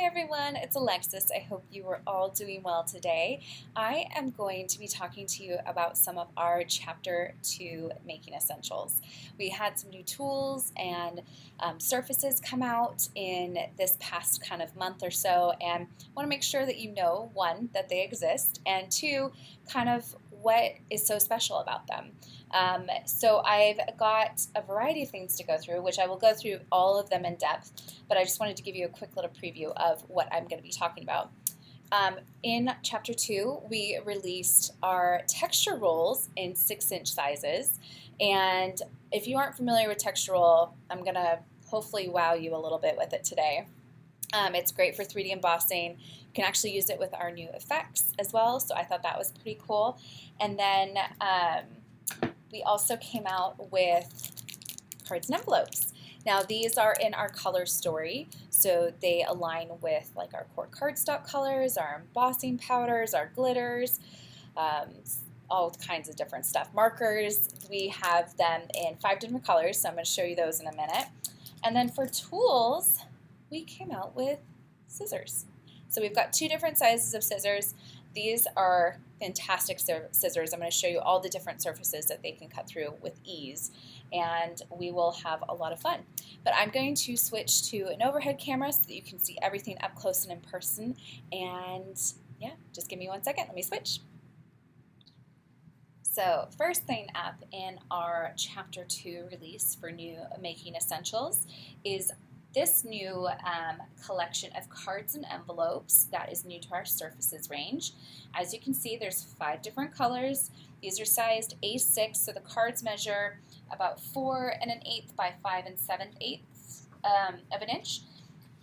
Hey everyone, it's Alexis. I hope you are all doing well today. I am going to be talking to you about some of our Chapter 2 Making Essentials. We had some new tools and surfaces come out in this past kind of month or so, and I want to make sure that you know, one, that they exist, and two, kind of what is so special about them. So I've got a variety of things to go through, which I will go through all of them in depth, but I just wanted to give you a quick little preview of what I'm going to be talking about. In Chapter 2, we released our texture rolls in 6-inch sizes, and if you aren't familiar with texture roll, I'm going to hopefully wow you a little bit with it today. It's great for 3D embossing. You can actually use it with our new effects as well, so I thought that was pretty cool. And then we also came out with cards and envelopes. Now these are in our color story, so they align with like our core cardstock colors, our embossing powders, our glitters, all kinds of different stuff. Markers, we have them in 5 different colors, so I'm going to show you those in a minute. And then for tools, we came out with scissors. So we've got 2 different sizes of scissors. These are fantastic scissors. I'm going to show you all the different surfaces that they can cut through with ease, and we will have a lot of fun. But I'm going to switch to an overhead camera so that you can see everything up close and in person, and yeah, just give me 1 second. Let me switch. So first thing up in our Chapter 2 release for new Making Essentials is this new collection of cards and envelopes that is new to our Surfaces range. As you can see, there's 5 different colors. These are sized A6, so the cards measure about 4 1/8 by 5 7/8 of an inch.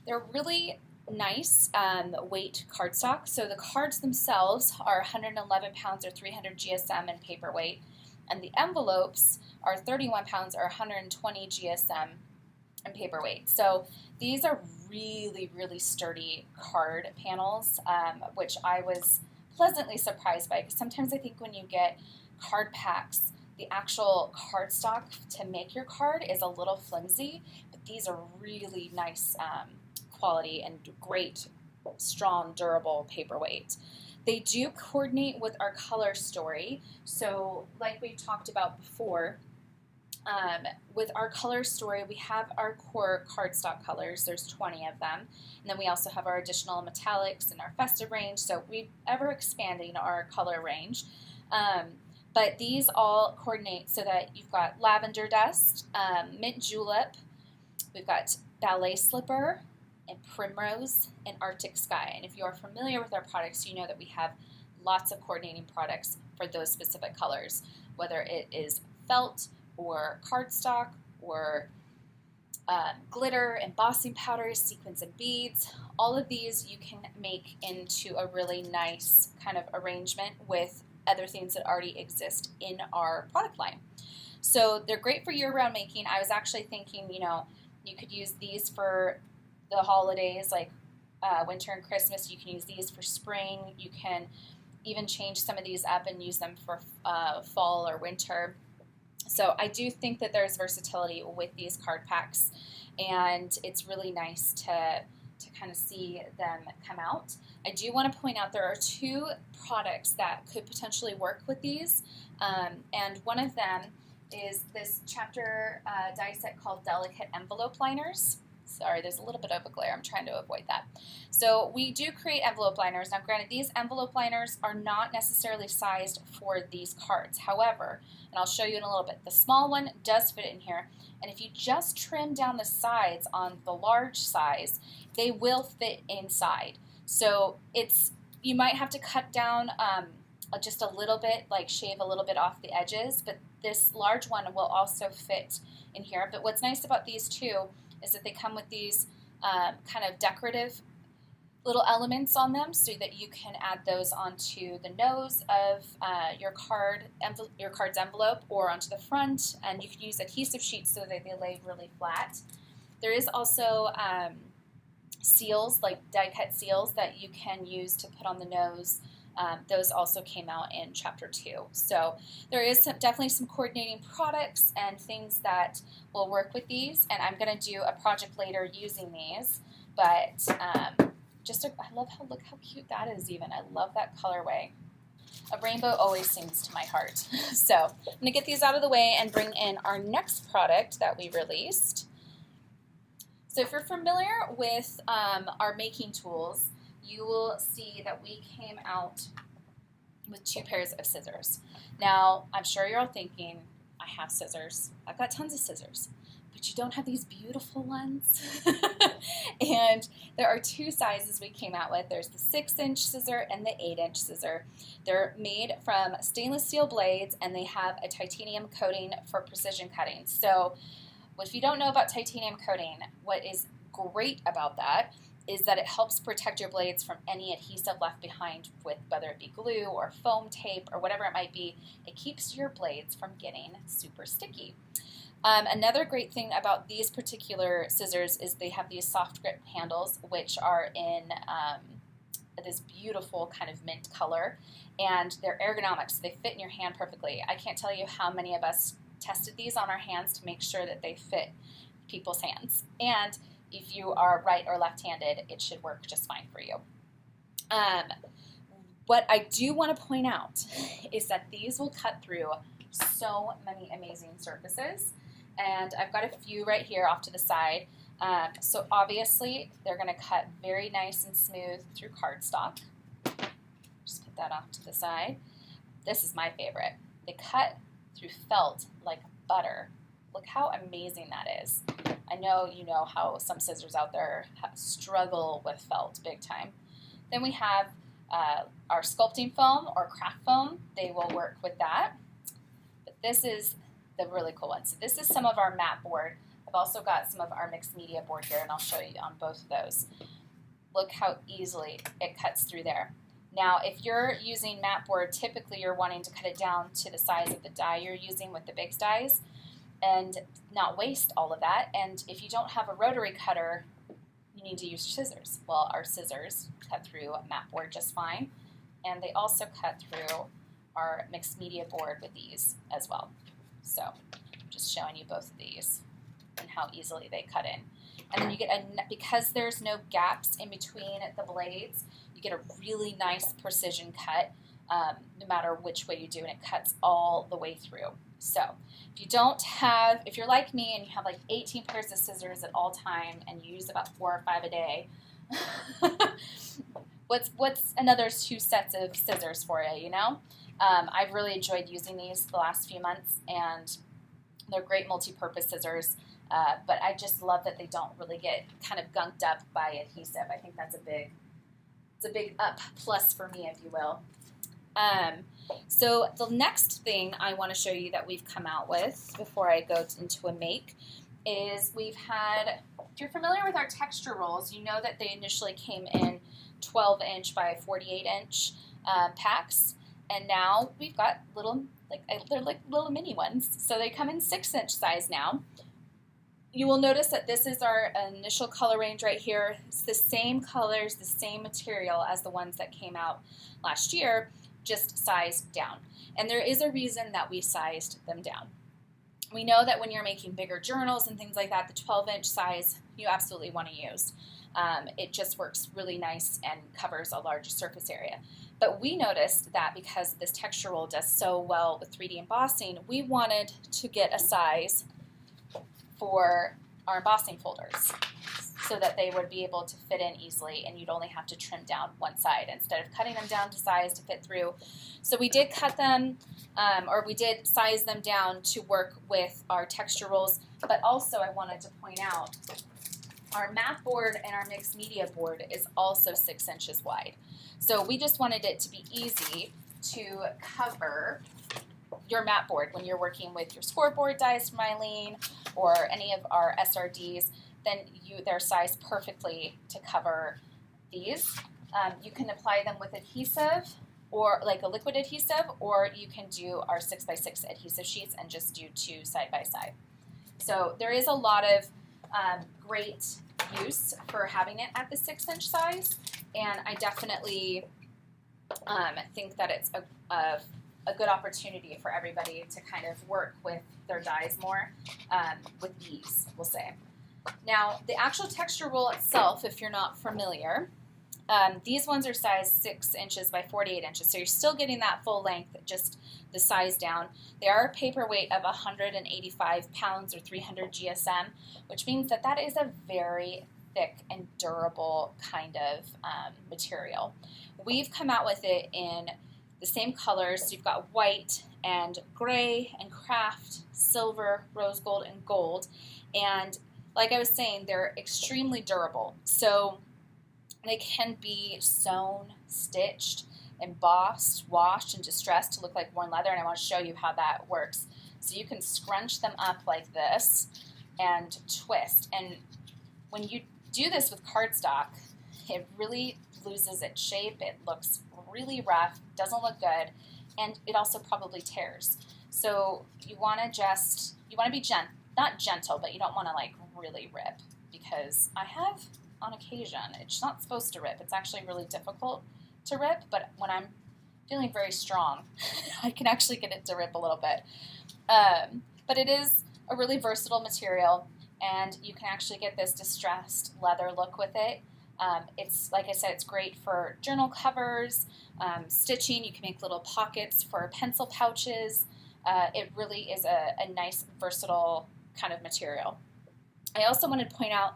They're really nice weight cardstock. So the cards themselves are 111 pounds or 300 GSM in paper weight, and the envelopes are 31 pounds or 120 GSM and paperweight. So these are really, really sturdy card panels, which I was pleasantly surprised by, because sometimes I think when you get card packs, the actual cardstock to make your card is a little flimsy, but these are really nice quality and great, strong, durable paperweight. They do coordinate with our color story, so like we've talked about before, with our color story, we have our core cardstock colors. There's 20 of them. And then we also have our additional metallics and our festive range. So we're ever expanding our color range. But these all coordinate so that you've got lavender dust, mint julep, we've got ballet slipper, and primrose, and arctic sky. And if you are familiar with our products, you know that we have lots of coordinating products for those specific colors, whether it is felt, or cardstock, or glitter, embossing powders, sequins, and beads. All of these you can make into a really nice kind of arrangement with other things that already exist in our product line. So they're great for year-round making. I was actually thinking, you know, you could use these for the holidays, like winter and Christmas. You can use these for spring. You can even change some of these up and use them for fall or winter. So I do think that there's versatility with these card packs, and it's really nice to kind of see them come out. I do want to point out there are 2 products that could potentially work with these, and one of them is this Chapter die set called Delicate Envelope Liners. Sorry, there's a little bit of a glare. I'm trying to avoid that. So we do create envelope liners. Now granted, these envelope liners are not necessarily sized for these cards. However, and I'll show you in a little bit, the small one does fit in here. And if you just trim down the sides on the large size, they will fit inside. So you might have to cut down just a little bit, like shave a little bit off the edges, but this large one will also fit in here. But what's nice about these 2 is that they come with these kind of decorative little elements on them, so that you can add those onto the nose of your card's envelope, or onto the front, and you can use adhesive sheets so that they lay really flat. There is also seals, like die-cut seals, that you can use to put on the nose. Those also came out in Chapter 2. So there is definitely some coordinating products and things that will work with these, and I'm going to do a project later using these, but I love how, look how cute that is even. I love that colorway. A rainbow always sings to my heart. So I'm going to get these out of the way and bring in our next product that we released. So if you're familiar with our making tools, you will see that we came out with 2 pairs of scissors. Now, I'm sure you're all thinking, I have scissors. I've got tons of scissors. But you don't have these beautiful ones. And there are 2 sizes we came out with. There's the 6-inch scissor and the 8-inch scissor. They're made from stainless steel blades, and they have a titanium coating for precision cutting. So if you don't know about titanium coating, what is great about that is that it helps protect your blades from any adhesive left behind with whether it be glue or foam tape or whatever it might be. It keeps your blades from getting super sticky. Another great thing about these particular scissors is they have these soft grip handles, which are in this beautiful kind of mint color, and they're ergonomic, so they fit in your hand perfectly. I can't tell you how many of us tested these on our hands to make sure that they fit people's hands. And if you are right or left-handed, it should work just fine for you. What I do want to point out is that these will cut through so many amazing surfaces. And I've got a few right here off to the side. So obviously, they're going to cut very nice and smooth through cardstock. Just put that off to the side. This is my favorite. They cut through felt like butter. Look how amazing that is. I know you know how some scissors out there struggle with felt big time. Then we have our sculpting foam or craft foam. They will work with that. But this is the really cool one. So this is some of our mat board. I've also got some of our mixed media board here, and I'll show you on both of those. Look how easily it cuts through there. Now, if you're using mat board, typically you're wanting to cut it down to the size of the die you're using with the big dies and not waste all of that. And if you don't have a rotary cutter, you need to use scissors. Well, our scissors cut through mat board just fine, and they also cut through our mixed media board with these as well. So just showing you both of these and how easily they cut in. And then you get because there's no gaps in between the blades, you get a really nice precision cut no matter which way you do, and it cuts all the way through. So if you're like me and you have like 18 pairs of scissors at all time and you use about 4 or 5 a day, what's another 2 sets of scissors for you, you know? I've really enjoyed using these the last few months, and they're great multi-purpose scissors, but I just love that they don't really get kind of gunked up by adhesive. I think that's a big up plus for me, if you will. So the next thing I want to show you that we've come out with before I go into a make is if you're familiar with our texture rolls, you know that they initially came in 12-inch by 48-inch packs. And now we've got they're like little mini ones. So they come in 6-inch size now. You will notice that this is our initial color range right here. It's the same colors, the same material as the ones that came out last year, just sized down. And there is a reason that we sized them down. We know that when you're making bigger journals and things like that, the 12-inch size you absolutely want to use. It just works really nice and covers a larger surface area. But we noticed that because this texture roll does so well with 3D embossing, we wanted to get a size for our embossing folders so that they would be able to fit in easily and you'd only have to trim down one side instead of cutting them down to size to fit through. So we did cut them, or we did size them down to work with our texture rolls, but also I wanted to point out our mat board and our mixed media board is also 6 inches wide. So we just wanted it to be easy to cover your mat board when you're working with your scoreboard dies from Eileen or any of our SRDs. Then they're sized perfectly to cover these. You can apply them with adhesive or like a liquid adhesive, or you can do our 6x6 adhesive sheets and just do 2 side by side. So there is a lot of great use for having it at the 6-inch size, and I definitely think that it's a good opportunity for everybody to kind of work with their dies more with ease, we'll say. Now, the actual texture roll itself, if you're not familiar, These ones are size 6 inches by 48 inches, so you're still getting that full length, just the size down. They are a paperweight of 185 pounds or 300 GSM, which means that that is a very thick and durable kind of material. We've come out with it in the same colors. So you've got white and gray and craft, silver, rose gold, and gold. And like I was saying, they're extremely durable. So they can be sewn, stitched, embossed, washed, and distressed to look like worn leather, and I want to show you how that works. So you can scrunch them up like this and twist. And when you do this with cardstock, it really loses its shape. It looks really rough, doesn't look good, and it also probably tears. So you want to be not gentle, but you don't want to like really rip, because I have on occasion, it's not supposed to rip. It's actually really difficult to rip, but when I'm feeling very strong, I can actually get it to rip a little bit. But it is a really versatile material, and you can actually get this distressed leather look with it. It's, like I said, it's great for journal covers, stitching. You can make little pockets for pencil pouches. It really is a nice, versatile kind of material. I also wanted to point out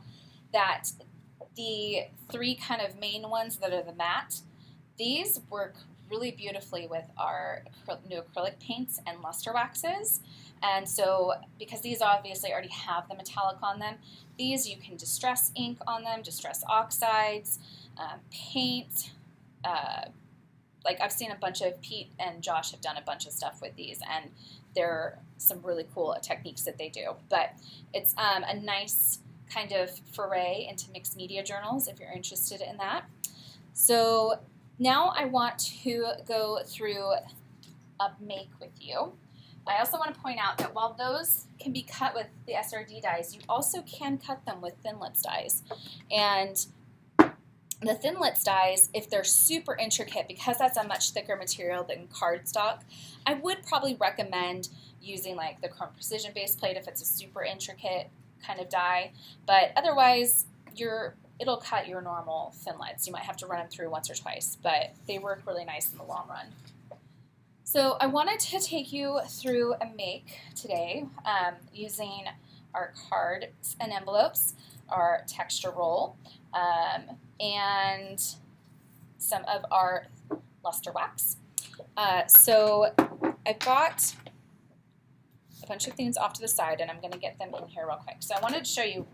that the 3 kind of main ones that are the matte, these work really beautifully with our new acrylic paints and luster waxes. And so, because these obviously already have the metallic on them, these you can distress ink on them, distress oxides, paint. Like I've seen a bunch of, Pete and Josh have done a bunch of stuff with these, and there are some really cool techniques that they do. But it's a nice kind of foray into mixed media journals if you're interested in that. So now I want to go through a make with you. I also want to point out that while those can be cut with the SRD dies, you also can cut them with Thinlits dies. And the Thinlits dies, if they're super intricate, because that's a much thicker material than cardstock, I would probably recommend using like the Chrome Precision base plate if it's a super intricate kind of die. But otherwise, it'll cut your normal Thinlits. You might have to run them through once or twice, but they work really nice in the long run. So I wanted to take you through a make today using our cards and envelopes, our texture roll, and some of our luster wax. So I've got a bunch of things off to the side, and I'm going to get them in here real quick. So I wanted to show you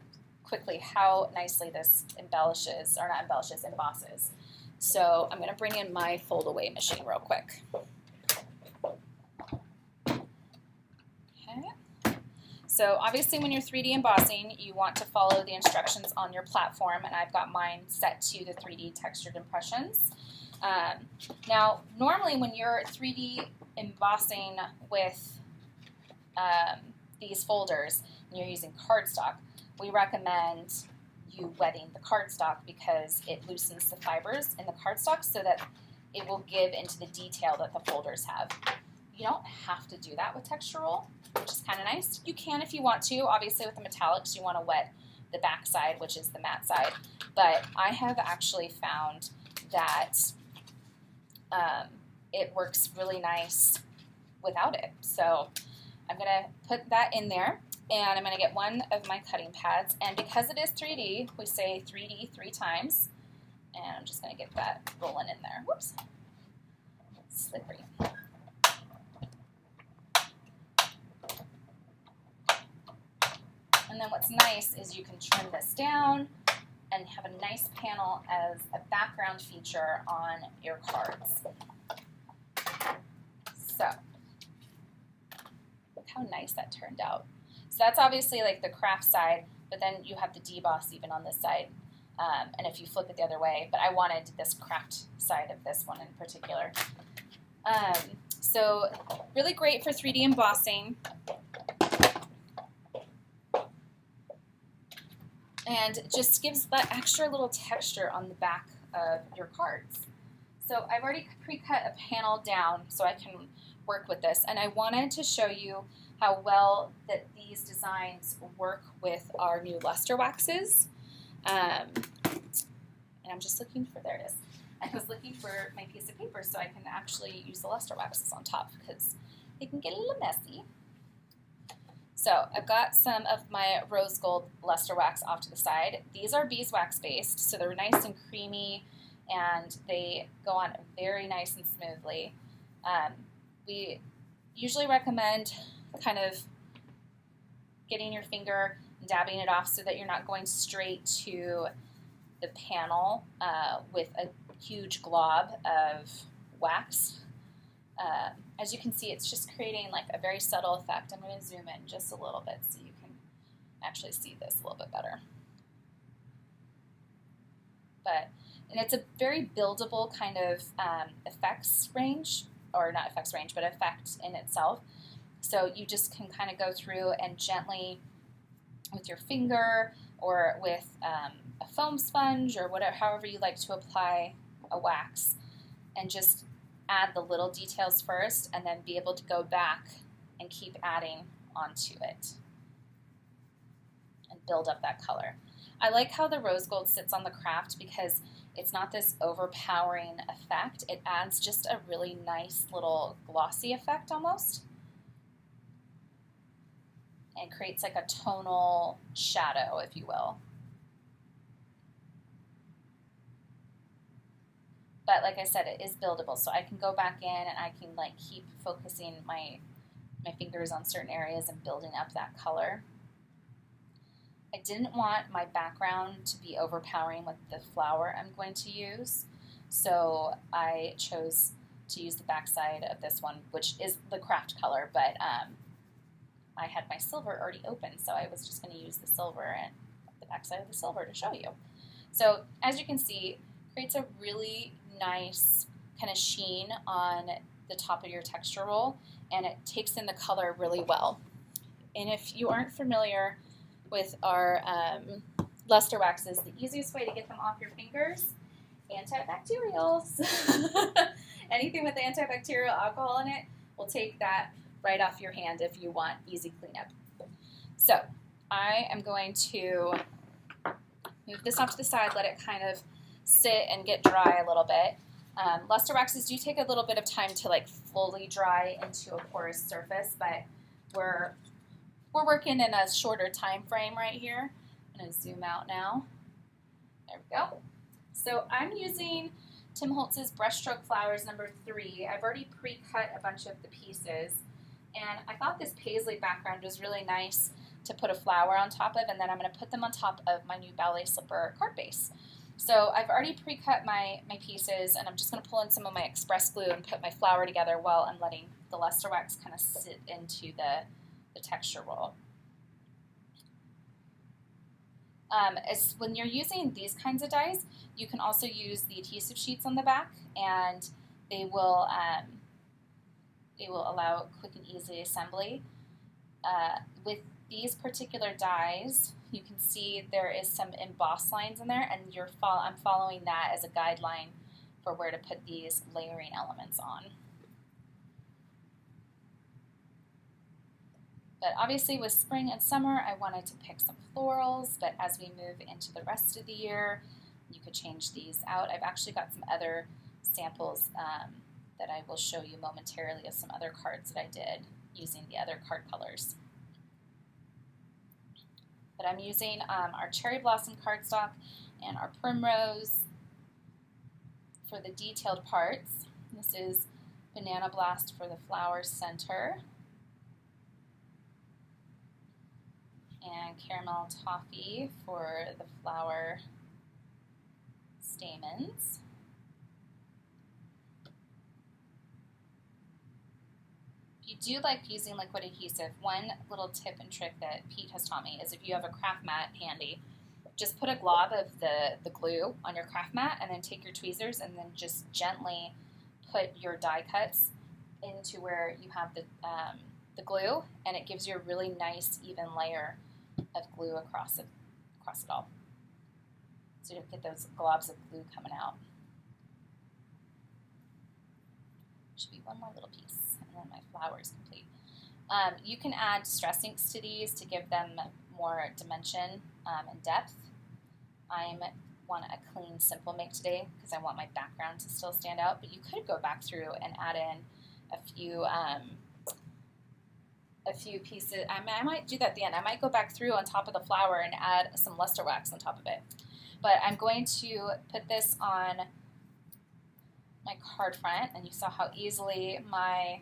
quickly how nicely this embellishes, or not embellishes, embosses. So I'm going to bring in my fold away machine real quick. So obviously when you're 3D embossing, you want to follow the instructions on your platform, and I've got mine set to the 3D textured impressions. Now, normally when you're 3D embossing with these folders and you're using cardstock, we recommend you wetting the cardstock because it loosens the fibers in the cardstock so that it will give into the detail that the folders have. You don't have to do that with texture roll, which is kind of nice. You can if you want to. Obviously with the metallics you want to wet the back side, which is the matte side, but I have actually found that it works really nice without it. So I'm going to put that in there, and I'm going to get one of my cutting pads, and because it is 3D, we say 3D 3 times, and I'm just going to get that rolling in there. Whoops. Slippery. And then what's nice is you can trim this down and have a nice panel as a background feature on your cards. So, look how nice that turned out. So that's obviously like the craft side, but then you have the deboss even on this side. And if you flip it the other way, but I wanted this craft side of this one in particular. So really great for 3D embossing. And it just gives that extra little texture on the back of your cards. So I've already pre-cut a panel down so I can work with this, and I wanted to show you how well that these designs work with our new luster waxes. And And I'm just looking for, there it is. I was looking for my piece of paper so I can actually use the luster waxes on top because they can get a little messy. So I've got some of my rose gold luster wax off to the side. These are beeswax based, so they're nice and creamy and they go on very nice and smoothly. We usually recommend kind of getting your finger and dabbing it off so that you're not going straight to the panel with a huge glob of wax. As you can see, it's just creating like a very subtle effect. I'm going to zoom in just a little bit so you can actually see this a little bit better. And it's a very buildable kind of effects range, or not effects range, but effect in itself. So you just can kind of go through and gently, with your finger or with a foam sponge or whatever, however you like to apply a wax, and just add the little details first and then be able to go back and keep adding onto it and build up that color. I like how the rose gold sits on the craft because it's not this overpowering effect. It adds just a really nice little glossy effect almost, and creates like a tonal shadow, if you will. But like I said, it is buildable, so I can go back in and I can like keep focusing my fingers on certain areas and building up that color. I didn't want my background to be overpowering with the flower I'm going to use, so I chose to use the backside of this one, which is the craft color, but I had my silver already open, so I was just going to use the silver and the backside of the silver to show you. So as you can see, creates a really nice kind of sheen on the top of your texture roll, and it takes in the color really well. And if you aren't familiar with our luster waxes, the easiest way to get them off your fingers, antibacterials. Anything with antibacterial alcohol in it will take that right off your hand if you want easy cleanup. So I am going to move this off to the side, let it kind of sit and get dry a little bit. Luster waxes do take a little bit of time to like fully dry into a porous surface, but we're working in a shorter time frame right here. I'm going to zoom out now. There we go. So I'm using Tim Holtz's Brushstroke Flowers number 3. I've already pre-cut a bunch of the pieces, and I thought this paisley background was really nice to put a flower on top of, and then I'm going to put them on top of my new ballet slipper card base. So I've already pre-cut my pieces, and I'm just going to pull in some of my express glue and put my flower together while I'm letting the luster wax kind of sit into the texture roll. When you're using these kinds of dies, you can also use the adhesive sheets on the back, and they will allow quick and easy assembly. With these particular dies, you can see there is some embossed lines in there, and I'm following that as a guideline for where to put these layering elements on. But obviously with spring and summer, I wanted to pick some florals, but as we move into the rest of the year, you could change these out. I've actually got some other samples that I will show you momentarily of some other cards that I did using the other card colors. But I'm using our cherry blossom cardstock and our primrose for the detailed parts. This is Banana Blast for the flower center, and Caramel Toffee for the flower stamens. If you do like using liquid adhesive, one little tip and trick that Pete has taught me is if you have a craft mat handy, just put a glob of the glue on your craft mat and then take your tweezers and then just gently put your die cuts into where you have the glue, and it gives you a really nice even layer of glue across it all. So you don't get those globs of glue coming out. Should be one more little piece, and then my flower is complete. You can add stress inks to these to give them more dimension and depth. I'm want a clean, simple make today because I want my background to still stand out, but you could go back through and add in a few pieces. I might do that at the end. I might go back through on top of the flower and add some luster wax on top of it. But I'm going to put this on my card front, and you saw how easily my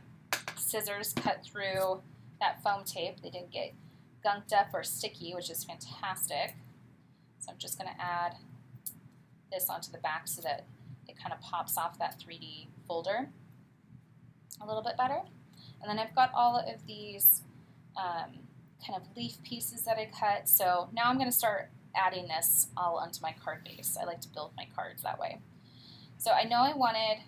scissors cut through that foam tape. They didn't get gunked up or sticky, which is fantastic. So I'm just going to add this onto the back so that it kind of pops off that 3D folder a little bit better. And then I've got all of these kind of leaf pieces that I cut. So now I'm going to start adding this all onto my card base. I like to build my cards that way. So I know I wanted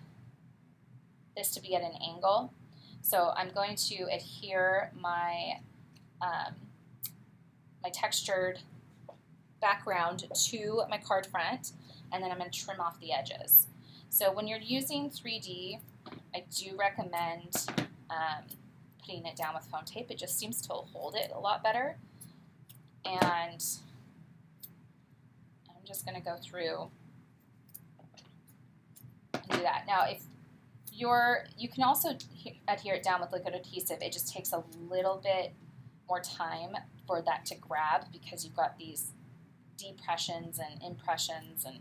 this to be at an angle. So I'm going to adhere my my textured background to my card front, and then I'm going to trim off the edges. So when you're using 3D, I do recommend putting it down with foam tape. It just seems to hold it a lot better. And I'm just going to go through and do that. Now, if you can also adhere it down with liquid adhesive. It just takes a little bit more time for that to grab because you've got these depressions and impressions, and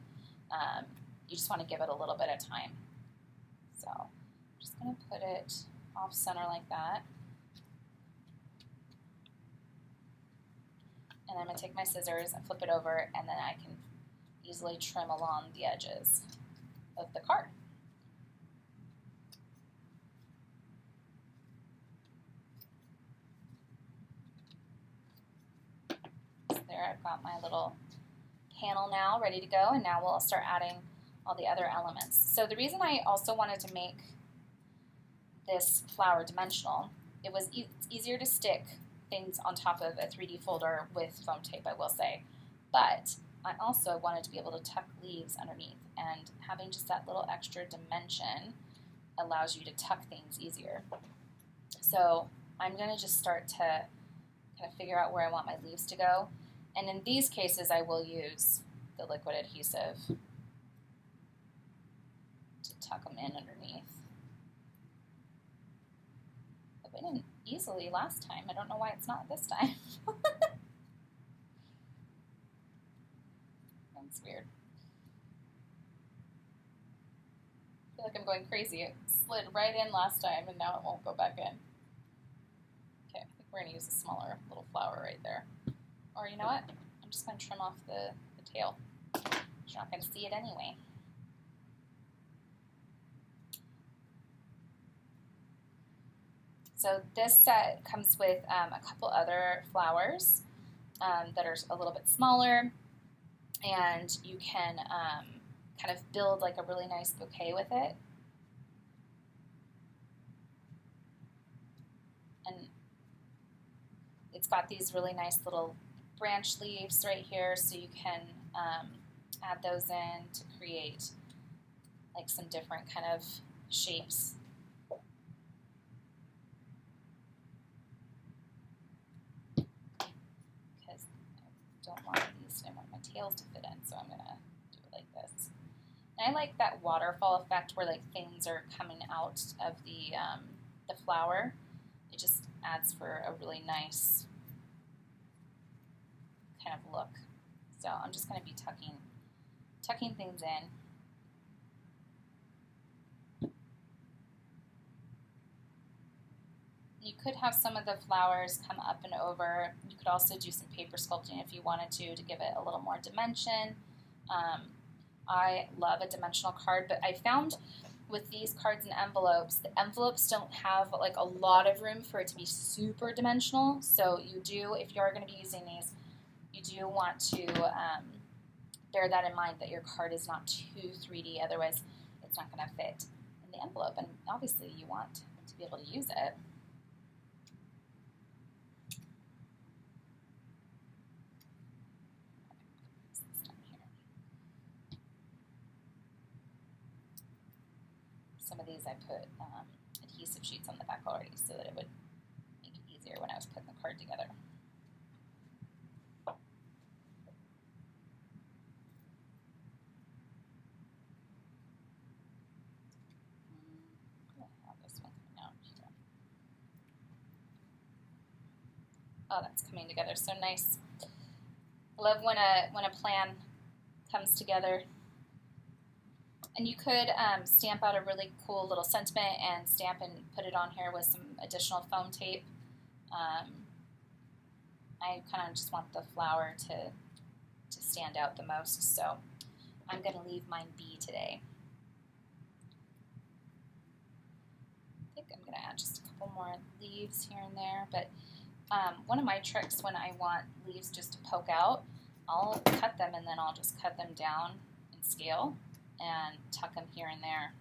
you just want to give it a little bit of time. So I'm just going to put it off center like that. And I'm going to take my scissors and flip it over, and then I can easily trim along the edges of the card. So there, I've got my little panel now ready to go, and now we'll start adding all the other elements. So the reason I also wanted to make this flower dimensional, it's easier to stick things on top of a 3D folder with foam tape, I will say, but I also wanted to be able to tuck leaves underneath, and having just that little extra dimension allows you to tuck things easier. So I'm going to just start to kind of figure out where I want my leaves to go, and in these cases I will use the liquid adhesive to tuck them in underneath. It went in easily last time. I don't know why it's not this time. That's weird. I feel like I'm going crazy. It slid right in last time and now it won't go back in. Okay, I think we're going to use a smaller little flower right there. Or you know what? I'm just going to trim off the tail. You're not going to see it anyway. So this set comes with a couple other flowers that are a little bit smaller, and you can kind of build like a really nice bouquet with it. And it's got these really nice little branch leaves right here, so you can add those in to create like some different kind of shapes. Don't want these, I want my tails to fit in, so I'm going to do it like this. And I like that waterfall effect where like things are coming out of the flower. It just adds for a really nice kind of look. So I'm just going to be tucking things in. You could have some of the flowers come up and over. You could also do some paper sculpting if you wanted to give it a little more dimension. I love a dimensional card, but I found with these cards and envelopes, the envelopes don't have like a lot of room for it to be super dimensional. So you do, if you're going to be using these, you do want to bear that in mind that your card is not too 3D, otherwise it's not going to fit in the envelope. And obviously you want to be able to use it. Some of these I put adhesive sheets on the back already so that it would make it easier when I was putting the card together. Oh, that's coming together so nice. I love when a plan comes together. And you could stamp out a really cool little sentiment and stamp and put it on here with some additional foam tape. I kind of just want the flower to stand out the most, so I'm going to leave mine be today. I think I'm going to add just a couple more leaves here and there, but one of my tricks when I want leaves just to poke out, I'll cut them and then I'll just cut them down in scale and tuck them here and there.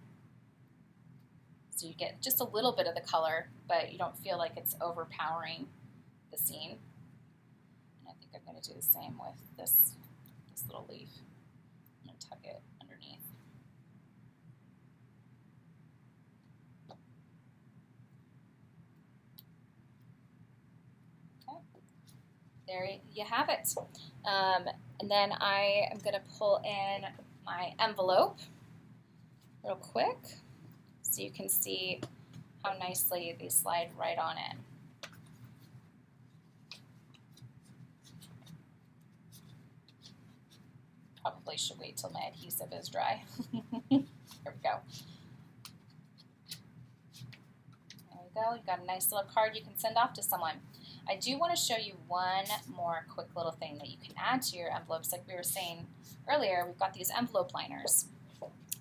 So you get just a little bit of the color, but you don't feel like it's overpowering the scene. And I think I'm going to do the same with this little leaf. I'm going to tuck it underneath. Okay, there you have it. And then I am going to pull in my envelope real quick so you can see how nicely they slide right on in. Probably should wait till my adhesive is dry. Here we go. There we go. You've got a nice little card you can send off to someone. I do want to show you one more quick little thing that you can add to your envelopes. Like we were saying earlier, we've got these envelope liners.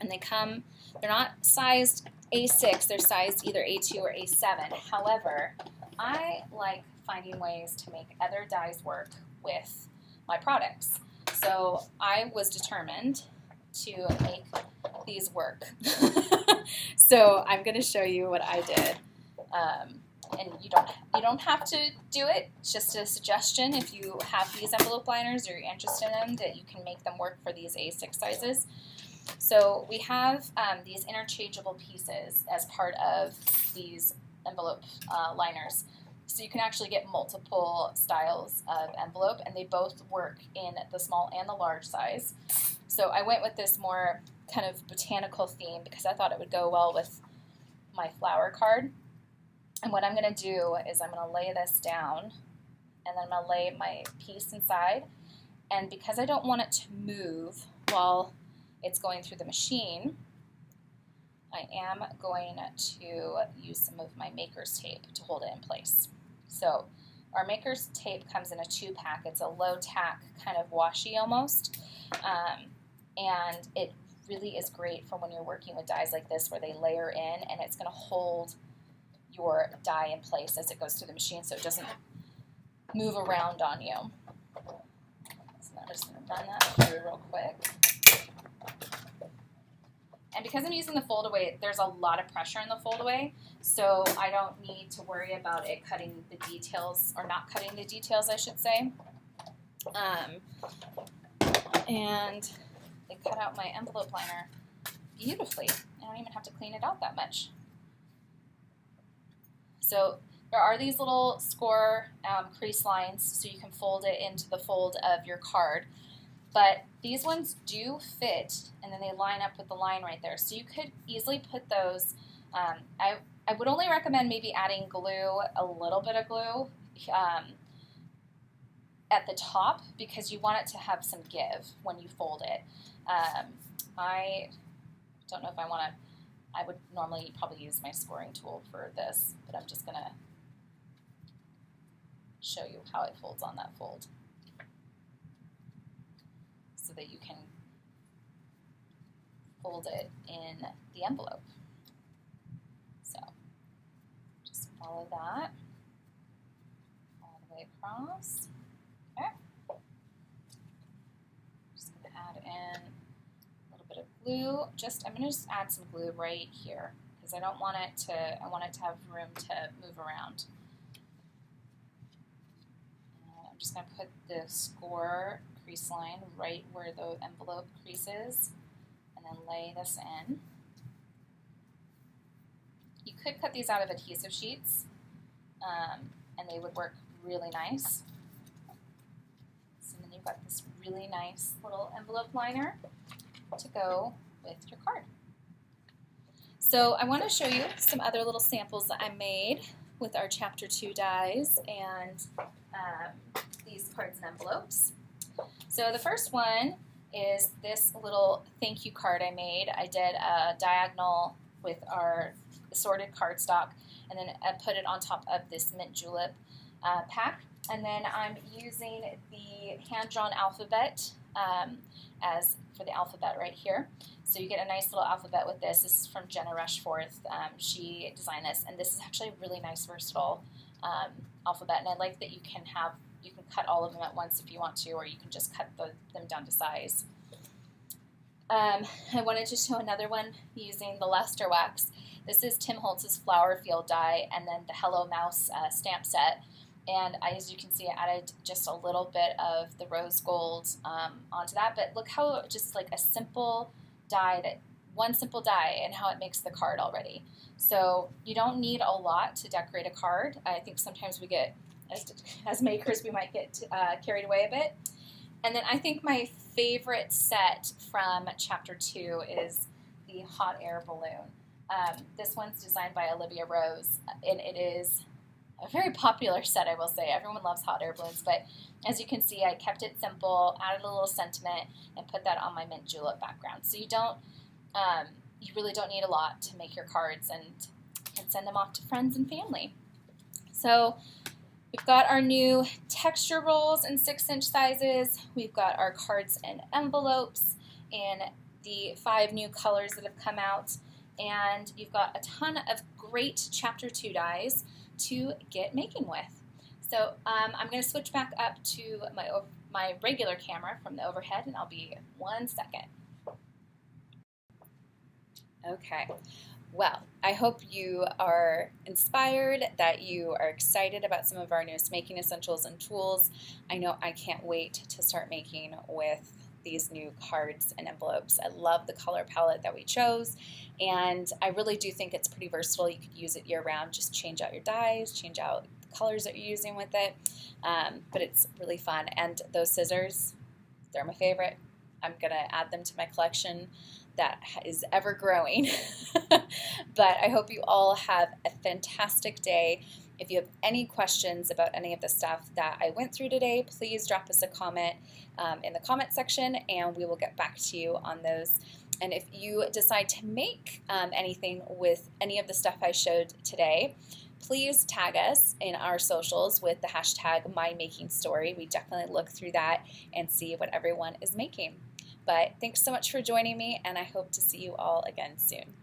And they're not sized A6, they're sized either A2 or A7. However, I like finding ways to make other dyes work with my products. So I was determined to make these work. So I'm going to show you what I did. And you don't have to do it. It's just a suggestion. If you have these envelope liners or you're interested in them, that you can make them work for these A6 sizes. So we have these interchangeable pieces as part of these envelope liners. So you can actually get multiple styles of envelope, and they both work in the small and the large size. So I went with this more kind of botanical theme because I thought it would go well with my flower card. And what I'm going to do is I'm going to lay this down, and then I'm going to lay my piece inside. And because I don't want it to move while it's going through the machine, I am going to use some of my maker's tape to hold it in place. So our maker's tape comes in a 2-pack. It's a low tack, kind of washi almost, and it really is great for when you're working with dyes like this where they layer in, and it's going to hold your dye in place as it goes through the machine so it doesn't move around on you. So I'm just going to run that through real quick. And because I'm using the fold away, there's a lot of pressure in the fold away, so I don't need to worry about it cutting the details, or not cutting the details, I should say. And it cut out my envelope liner beautifully. I don't even have to clean it out that much. So there are these little score crease lines so you can fold it into the fold of your card. But these ones do fit, and then they line up with the line right there. So you could easily put those. I would only recommend maybe adding glue, a little bit of glue at the top, because you want it to have some give when you fold it. I don't know if I want to. I would normally probably use my scoring tool for this, but I'm just going to show you how it folds on that fold so that you can fold it in the envelope. So just follow that all the way across. Okay. Just going to add in of glue. I'm going to just add some glue right here because I want it to have room to move around. I'm just going to put the score crease line right where the envelope crease is, and then lay this in. You could cut these out of adhesive sheets, and they would work really nice. So then you've got this really nice little envelope liner to go with your card. So I want to show you some other little samples that I made. with our Chapter 2 dies and these cards and envelopes. So the first one is this little thank you card I made. I did a diagonal with our assorted cardstock, and then I put it on top of this mint julep pack. And then I'm using the hand-drawn alphabet as for the alphabet right here. So you get a nice little alphabet with this. This is from Jenna Rushforth. She designed this, and this is actually a really nice, versatile alphabet. And I like that you can cut all of them at once if you want to, or you can just cut them down to size. I wanted to show another one using the luster wax. This is Tim Holtz's Flower Field die, and then the Hello Mouse stamp set. And as you can see, I added just a little bit of the rose gold onto that. But look how just like a simple die, one simple die, and how it makes the card already. So you don't need a lot to decorate a card. I think sometimes we get, as makers, we might get carried away a bit. And then I think my favorite set from Chapter 2 is the hot air balloon. This one's designed by Olivia Rose, and it is a very popular set, I will say. Everyone loves hot air balloons, but as you can see, I kept it simple, added a little sentiment, and put that on my mint julep background. So you really don't need a lot to make your cards and send them off to friends and family. So we've got our new texture rolls in 6-inch sizes. We've got our cards and envelopes in the 5 new colors that have come out. And you've got a ton of great Chapter 2 dies to get making with. So I'm going to switch back up to my regular camera from the overhead, and I'll be 1 second. Okay. Well, I hope you are inspired, that you are excited about some of our newest making essentials and tools. I know I can't wait to start making with these new cards and envelopes. I love the color palette that we chose, and I really do think it's pretty versatile. You could use it year-round. Just change out your dyes, change out the colors that you're using with it, but it's really fun. And those scissors, they're my favorite. I'm going to add them to my collection that is ever growing. But I hope you all have a fantastic day. If you have any questions about any of the stuff that I went through today, please drop us a comment in the comment section, and we will get back to you on those. And if you decide to make anything with any of the stuff I showed today, please tag us in our socials with the hashtag #MyMakingStory. We definitely look through that and see what everyone is making. But thanks so much for joining me, and I hope to see you all again soon.